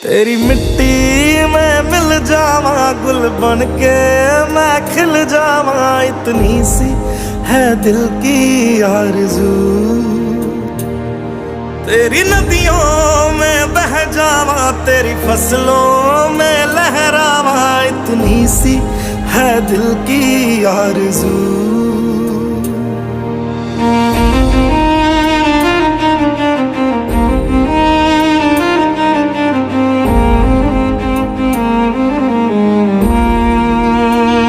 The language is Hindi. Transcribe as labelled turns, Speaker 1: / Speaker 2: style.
Speaker 1: तेरी मिट्टी में मिल जावा, गुल बन के मैं खिल जावा, इतनी सी है दिल की आरज़ू। तेरी नदियों में बह जावा, तेरी फसलों में लहरावा, इतनी सी है दिल की आरज़ू।